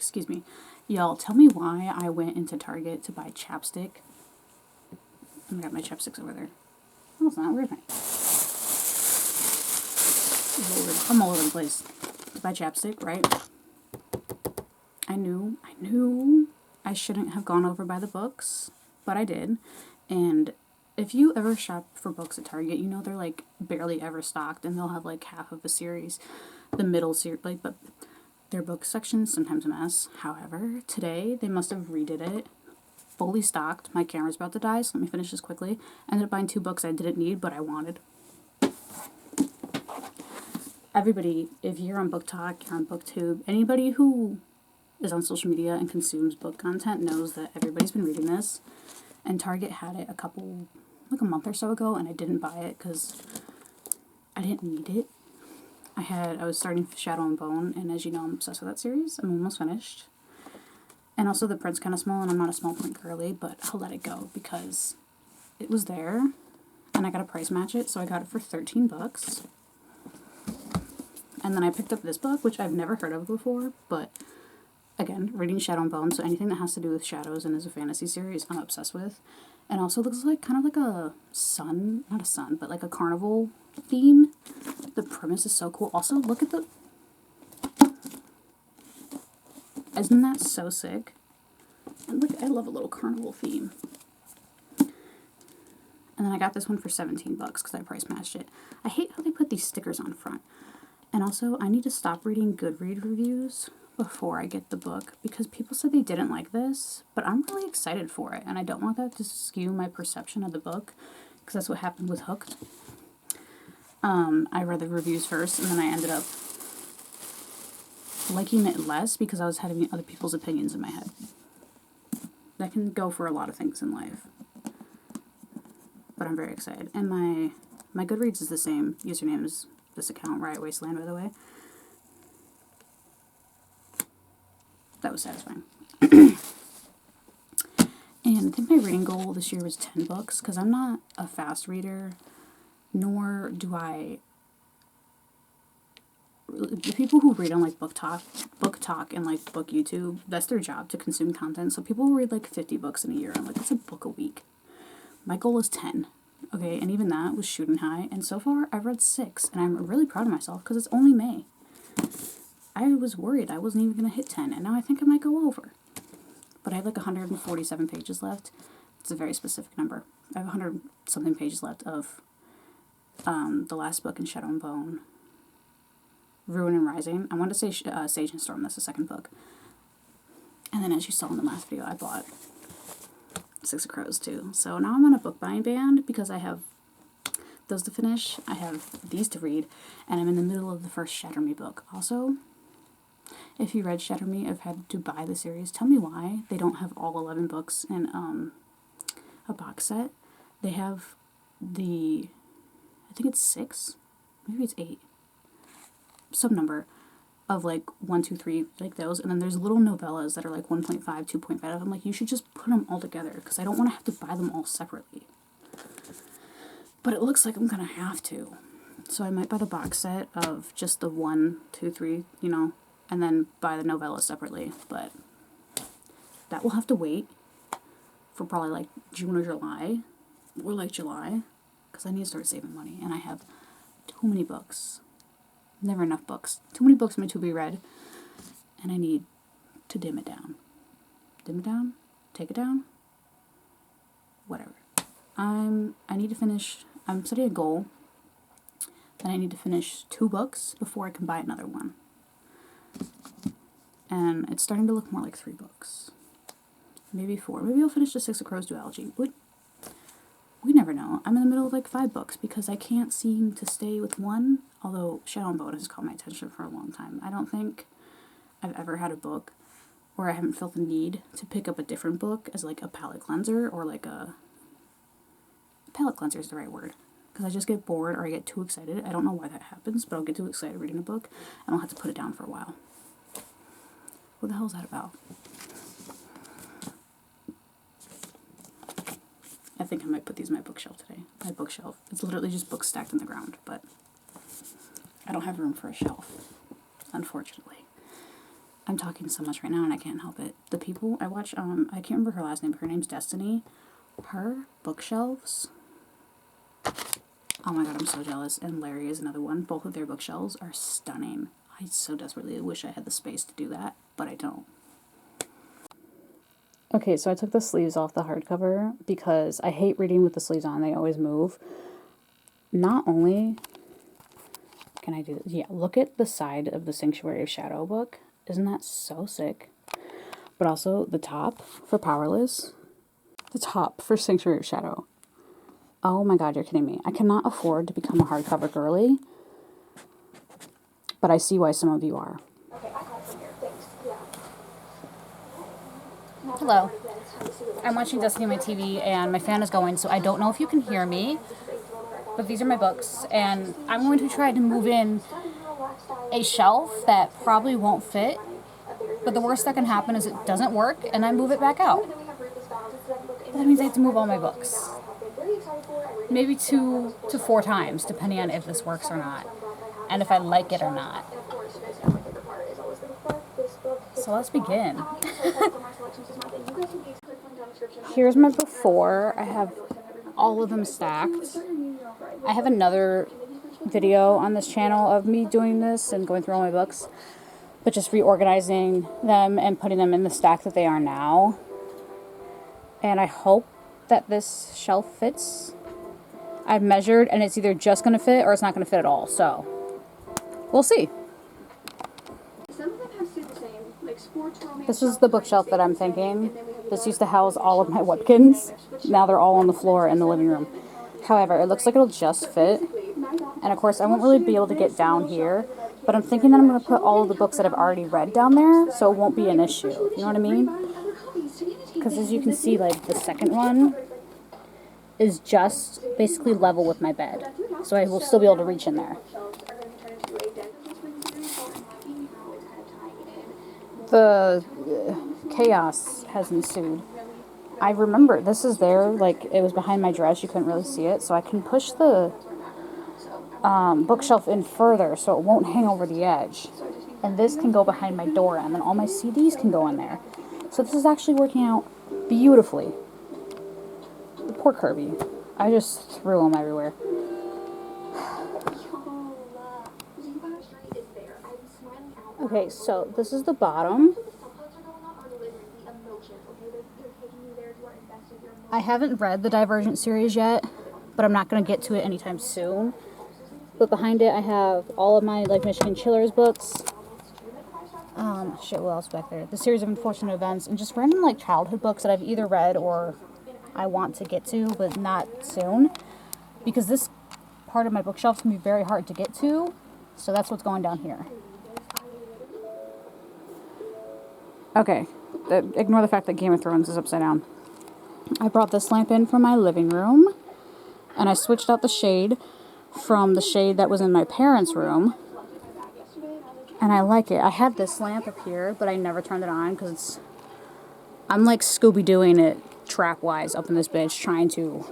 excuse me. Y'all, tell me why I went into Target to buy chapstick. I got my chapsticks over there. Oh, it's not. Where's my... I'm all over the place. To buy chapstick, right? I knew I shouldn't have gone over by the books, but I did. And if you ever shop for books at Target, you know they're like barely ever stocked, and they'll have like half of a series, the middle series, like, but their book section's sometimes a mess. However, today they must have redid it, fully stocked. My camera's about to die, so let me finish this quickly. I ended up buying 2 books I didn't need, but I wanted. Everybody, if you're on Book Talk, you're on BookTube, anybody who is on social media and consumes book content knows that everybody's been reading this. And Target had it a month or so ago, and I didn't buy it because I didn't need it. I was starting Shadow and Bone, and as you know, I'm obsessed with that series. I'm almost finished. And also the print's kind of small, and I'm not a small print girly, but I'll let it go because it was there, and I got to price match it, so I got it for $13. And then I picked up this book, which I've never heard of before, but again, reading Shadow and Bone, so anything that has to do with shadows and is a fantasy series, I'm obsessed with. And also looks like kind of like a sun, not a sun, but like a carnival theme. The premise is so cool. Also, look at the... Isn't that so sick? And look, I love a little carnival theme. And then I got this one for $17 because I price matched it. I hate how they put these stickers on front. And also, I need to stop reading Goodreads reviews before I get the book because people said they didn't like this, but I'm really excited for it, and I don't want that to skew my perception of the book because that's what happened with Hooked. I read the reviews first, and then I ended up liking it less because I was having other people's opinions in my head. That can go for a lot of things in life, but I'm very excited. And my Goodreads is the same. Username is this account, Riotwasteland, by the way. That was satisfying. And I think my reading goal this year was 10 books, because I'm not a fast reader, nor do I... The people who read on, like, Book Talk and, like, Book YouTube, that's their job, to consume content. So people read, like, 50 books in a year. I'm like, that's a book a week. My goal is 10. Okay, and even that was shooting high, and so far I've read 6, and I'm really proud of myself, because it's only May. I was worried I wasn't even going to hit 10, and now I think I might go over. But I have like 147 pages left. It's a very specific number. I have 100-something pages left of the last book in Shadow and Bone, Ruin and Rising. I wanted to say Sage and Storm, that's the second book. And then as you saw in the last video, I bought Six of Crows too. So now I'm on a book buying ban because I have those to finish, I have these to read, and I'm in the middle of the first Shatter Me book. Also, if you read Shatter Me, I've had to buy the series. Tell me why they don't have all 11 books in a box set. They have I think it's 6, maybe it's 8, some number of like 1, 2, 3, like those, and then there's little novellas that are like 1.5, 2.5. I'm like, you should just put them all together because I don't want to have to buy them all separately. But it looks like I'm gonna have to, so I might buy the box set of just the 1, 2, 3, you know, and then buy the novella separately. But that will have to wait for probably like June or July, or like July, because I need to start saving money, and I have too many books. Never enough books. Too many books meant to be read, and I need to dim it down. Dim it down? Take it down? Whatever. I need to finish, I'm setting a goal that I need to finish 2 books before I can buy another one. And it's starting to look more like 3 books. Maybe 4. Maybe I'll finish the Six of Crows duology. But we never know. I'm in the middle of like 5 books because I can't seem to stay with one. Although Shadow and Bone has caught my attention for a long time. I don't think I've ever had a book where I haven't felt the need to pick up a different book as like a palate cleanser, or like a palate cleanser is the right word. Because I just get bored or I get too excited. I don't know why that happens, but I'll get too excited reading a book and I'll have to put it down for a while. What the hell is that about? I think I might put these in my bookshelf today. My bookshelf. It's literally just books stacked on the ground, but I don't have room for a shelf, unfortunately. I'm talking so much right now and I can't help it. The people I watch, I can't remember her last name, but her name's Destiny. Her bookshelves, oh my god, I'm so jealous. And Larry is another one. Both of their bookshelves are stunning. I so desperately wish I had the space to do that, but I don't. Okay, so I took the sleeves off the hardcover because I hate reading with the sleeves on. They always move. Not only can I do this, yeah, look at the side of the Sanctuary of Shadow book. Isn't that so sick? But also the top for Powerless. The top for Sanctuary of Shadow. Oh my god, you're kidding me. I cannot afford to become a hardcover girly, but I see why some of you are. Hello. I'm watching Destiny on my TV and my fan is going, so I don't know if you can hear me, but these are my books, and I'm going to try to move in a shelf that probably won't fit, but the worst that can happen is it doesn't work and I move it back out. That means I have to move all my books. Maybe 2 to 4 times, depending on if this works or not, and if I like it or not. So let's begin. Here's my before. I have all of them stacked. I have another video on this channel of me doing this and going through all my books, but just reorganizing them and putting them in the stack that they are now. And I hope that this shelf fits. I've measured and it's either just going to fit or it's not going to fit at all, so we'll see. This is the bookshelf that I'm thinking. This used to house all of my Webkins. Now they're all on the floor in the living room. However, it looks like it'll just fit. And of course, I won't really be able to get down here. But I'm thinking that I'm going to put all of the books that I've already read down there, so it won't be an issue. You know what I mean? Because as you can see, like, the second one is just basically level with my bed. So I will still be able to reach in there. The chaos has ensued. I remember, this is there, like, it was behind my dress, you couldn't really see it, so I can push the bookshelf in further so it won't hang over the edge. And this can go behind my door, and then all my CDs can go in there. So this is actually working out beautifully. Poor Kirby. I just threw them everywhere. Okay, so this is the bottom. I haven't read the Divergent series yet, but I'm not going to get to it anytime soon. But behind it I have all of my, like, Michigan Chillers books. Shit, what else back there? The Series of Unfortunate Events, and just random, like, childhood books that I've either read or I want to get to, but not soon. Because this part of my bookshelf can be very hard to get to, so that's what's going down here. Okay, ignore the fact that Game of Thrones is upside down. I brought this lamp in from my living room, and I switched out the shade from the shade that was in my parents' room, and I like it. I had this lamp up here, but I never turned it on because I'm like Scooby-Dooing it trap-wise up in this bitch, trying to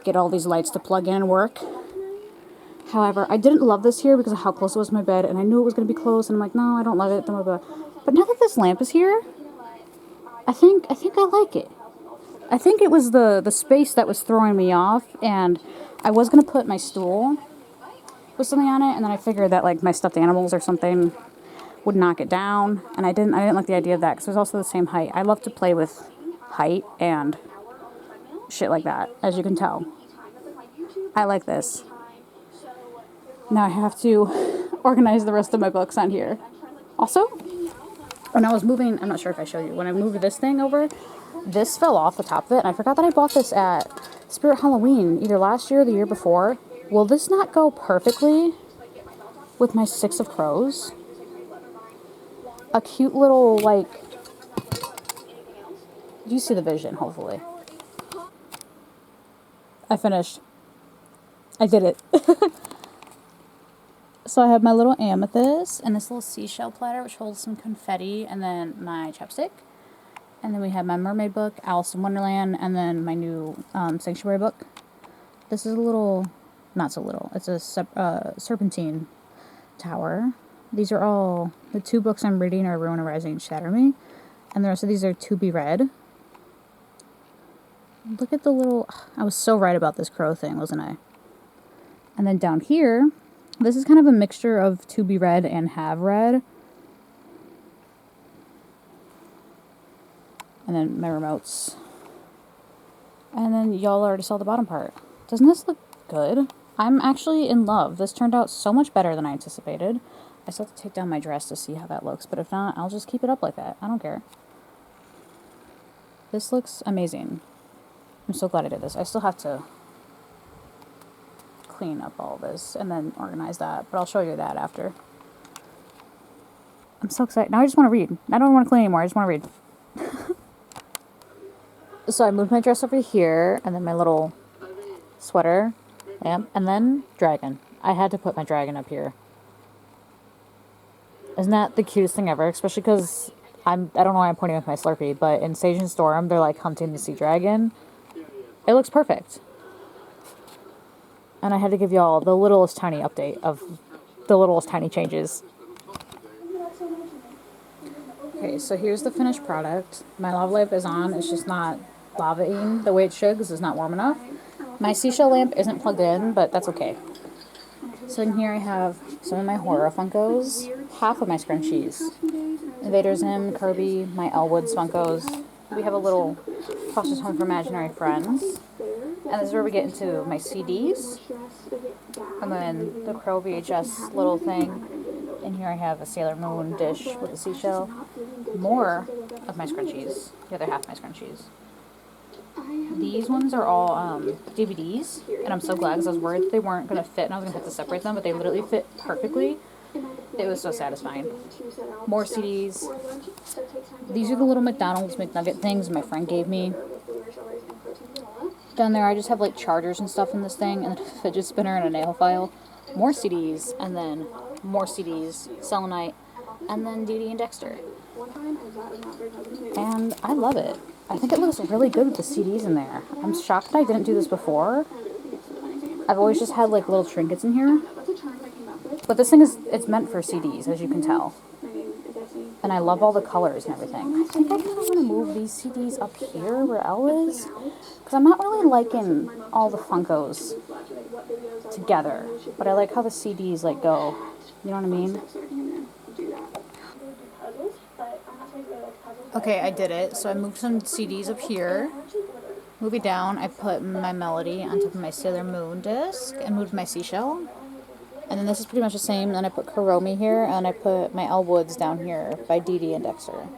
get all these lights to plug in and work. However, I didn't love this here because of how close it was to my bed, and I knew it was going to be close, and I'm like, no, I don't love it. Blah, blah, blah. But now that this lamp is here, I think I like it. I think it was the space that was throwing me off, and I was going to put my stool with something on it, and then I figured that, like, my stuffed animals or something would knock it down, and I didn't like the idea of that because it was also the same height. I love to play with height and shit like that, as you can tell. I like this. Now I have to organize the rest of my books on here. Also, when I was moving, I'm not sure if I showed you, when I moved this thing over, this fell off the top of it, and I forgot that I bought this at Spirit Halloween, either last year or the year before. Will this not go perfectly with my Six of Crows? A cute little, like, you see the vision, hopefully. I finished. I did it. So I have my little amethyst and this little seashell platter, which holds some confetti, and then my chapstick. And then we have my mermaid book, Alice in Wonderland, and then my new Sanctuary book. This is a little, not so little, it's a serpentine tower. These are all, the 2 books I'm reading are Ruin Arising and Shatter Me. And the rest of these are to be read. Look at the little, I was so right about this crow thing, wasn't I? And then down here, this is kind of a mixture of to be read and have read. And then my remotes. And then y'all already saw the bottom part. Doesn't this look good? I'm actually in love. This turned out so much better than I anticipated. I still have to take down my dress to see how that looks, but if not, I'll just keep it up like that. I don't care. This looks amazing. I'm so glad I did this. I still have to clean up all this and then organize that, but I'll show you that after. I'm so excited. Now I just want to read. I don't want to clean anymore. I just want to read. So I moved my dress over here, and then my little sweater, and then dragon. I had to put my dragon up here. Isn't that the cutest thing ever? Especially because I don't know why I'm pointing with my Slurpee, but in Sage and Storm, they're like hunting the sea dragon. It looks perfect. And I had to give y'all the littlest tiny update of the littlest tiny changes. Okay, so here's the finished product. My lava lamp is on. It's just not lavaing the way it should because it's not warm enough. My seashell lamp isn't plugged in, but that's okay. So in here I have some of my horror Funkos, half of my scrunchies, Invader Zim, Kirby, my Elwood Funkos. We have a little Foster's Home for Imaginary Friends. And this is where we get into my CDs. And then the Crow VHS little thing. In here I have a Sailor Moon dish with a seashell. More of my scrunchies. The other half of my scrunchies. These ones are all DVDs. And I'm so glad because I was worried that they weren't going to fit and I was going to have to separate them. But they literally fit perfectly. It was so satisfying. More CDs. These are the little McDonald's McNugget things my friend gave me. Down there I just have like chargers and stuff in this thing and a fidget spinner and a nail file. More CDs and then more CDs, Selenite, and then Dee Dee and Dexter. And I love it. I think it looks really good with the CDs in there. I'm shocked that I didn't do this before. I've always just had like little trinkets in here. But this thing it's meant for CDs, as you can tell. And I love all the colors and everything. I think I kind of want to move these CDs up here where Elle is. Because I'm not really liking all the Funkos together. But I like how the CDs like go. You know what I mean? Okay, I did it. So I moved some CDs up here. Move it down. I put my Melody on top of my Sailor Moon disc and moved my Seashell. And then this is pretty much the same. Then I put Kuromi here, and I put my Elwoods down here by Dee Dee and Dexter.